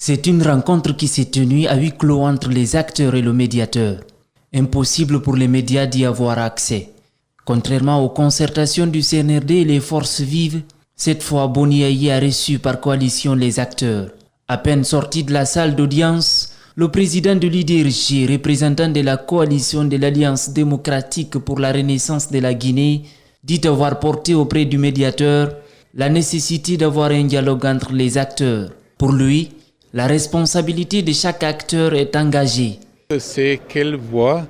C'est une rencontre qui s'est tenue à huis clos entre les acteurs et le médiateur. Impossible pour les médias d'y avoir accès. Contrairement aux concertations du CNRD et les forces vives, cette fois Boni Yaye a reçu par coalition les acteurs. À peine sorti de la salle d'audience, le président de l'IDRG, représentant de la coalition de l'Alliance démocratique pour la renaissance de la Guinée, dit avoir porté auprès du médiateur la nécessité d'avoir un dialogue entre les acteurs. Pour lui, la responsabilité de chaque acteur est engagée. C'est quelle voie,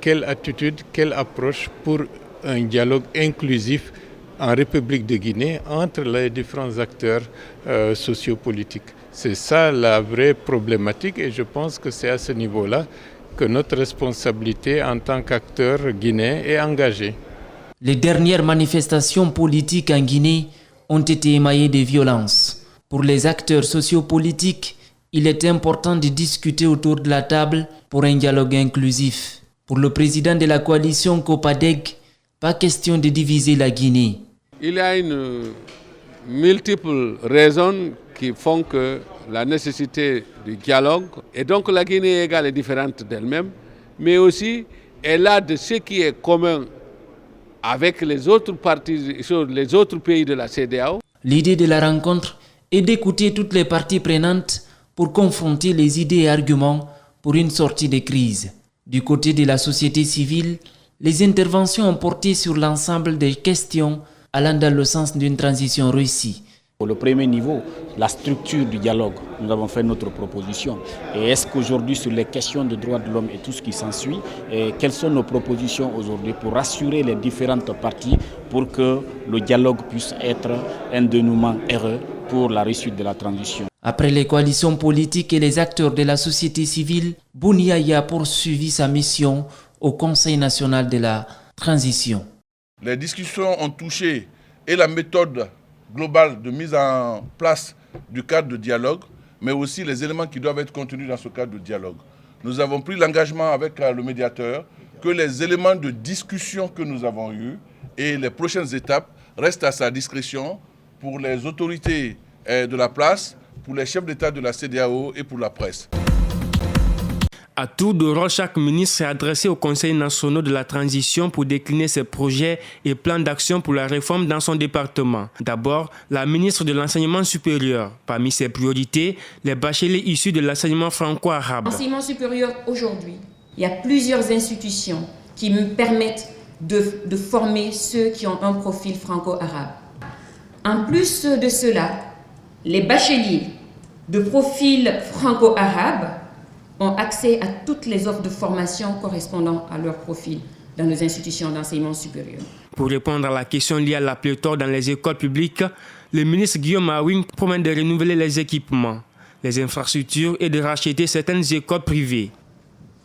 quelle attitude, quelle approche pour un dialogue inclusif en République de Guinée entre les différents acteurs sociopolitiques. C'est ça la vraie problématique et je pense que c'est à ce niveau-là que notre responsabilité en tant qu'acteur guinéen est engagée. Les dernières manifestations politiques en Guinée ont été émaillées de violences. Pour les acteurs sociopolitiques, il est important de discuter autour de la table pour un dialogue inclusif. Pour le président de la coalition COPADEG, pas question de diviser la Guinée. Il y a une multiples raisons qui font que la nécessité du dialogue, et donc la Guinée égale est différente d'elle-même, mais aussi elle a de ce qui est commun avec les autres parties, les autres pays de la CEDEAO. L'idée de la rencontre est d'écouter toutes les parties prenantes pour confronter les idées et arguments pour une sortie de crise. Du côté de la société civile, les interventions ont porté sur l'ensemble des questions allant dans le sens d'une transition réussie. Pour le premier niveau, la structure du dialogue, nous avons fait notre proposition. Et est-ce qu'aujourd'hui, sur les questions de droits de l'homme et tout ce qui s'ensuit, quelles sont nos propositions aujourd'hui pour rassurer les différentes parties pour que le dialogue puisse être un dénouement heureux pour la réussite de la transition? Après les coalitions politiques et les acteurs de la société civile, Boni Yaye a poursuivi sa mission au Conseil national de la transition. Les discussions ont touché et la méthode globale de mise en place du cadre de dialogue, mais aussi les éléments qui doivent être contenus dans ce cadre de dialogue. Nous avons pris l'engagement avec le médiateur que les éléments de discussion que nous avons eus et les prochaines étapes restent à sa discrétion pour les autorités de la place, pour les chefs d'État de la CEDEAO et pour la presse. À tour de rôle, chaque ministre s'est adressé au Conseil national de la transition pour décliner ses projets et plans d'action pour la réforme dans son département. D'abord, la ministre de l'Enseignement supérieur. Parmi ses priorités, les bacheliers issus de l'enseignement franco-arabe. L'enseignement supérieur aujourd'hui, il y a plusieurs institutions qui me permettent de former ceux qui ont un profil franco-arabe. En plus de cela, les bacheliers de profil franco-arabe ont accès à toutes les offres de formation correspondant à leur profil dans nos institutions d'enseignement supérieur. Pour répondre à la question liée à la pléthore dans les écoles publiques, le ministre Guillaume Awing promet de renouveler les équipements, les infrastructures et de racheter certaines écoles privées.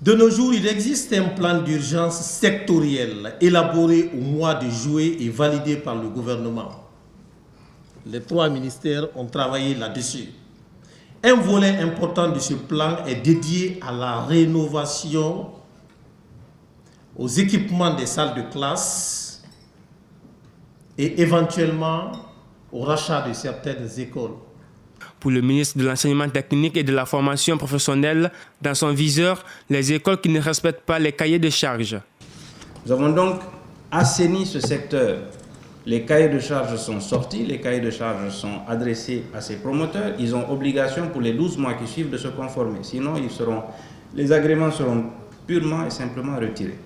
De nos jours, il existe un plan d'urgence sectoriel élaboré au mois de juillet et validé par le gouvernement. Les 3 ministères ont travaillé là-dessus. Un volet important de ce plan est dédié à la rénovation, aux équipements des salles de classe et éventuellement au rachat de certaines écoles. Pour le ministre de l'Enseignement technique et de la formation professionnelle, dans son viseur, les écoles qui ne respectent pas les cahiers de charges. Nous avons donc assaini ce secteur. Les cahiers de charges sont sortis, les cahiers de charges sont adressés à ces promoteurs. Ils ont obligation pour les 12 mois qui suivent de se conformer. Sinon, les agréments seront purement et simplement retirés.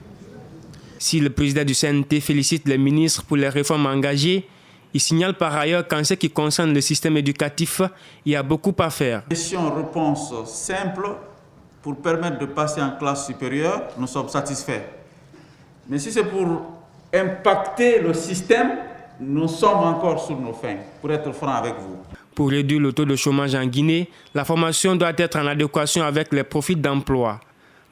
Si le président du CNT félicite les ministres pour les réformes engagées, il signale par ailleurs qu'en ce qui concerne le système éducatif, il y a beaucoup à faire. Question-réponse simple pour permettre de passer en classe supérieure, nous sommes satisfaits. Mais si c'est pour impacter le système, nous sommes encore sur nos fins, pour être franc avec vous. Pour réduire le taux de chômage en Guinée, la formation doit être en adéquation avec les profils d'emploi.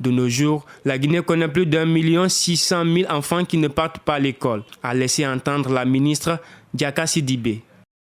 De nos jours, la Guinée connaît plus d'1 600 000 enfants qui ne partent pas à l'école, a laissé entendre la ministre Diaka Sidibé.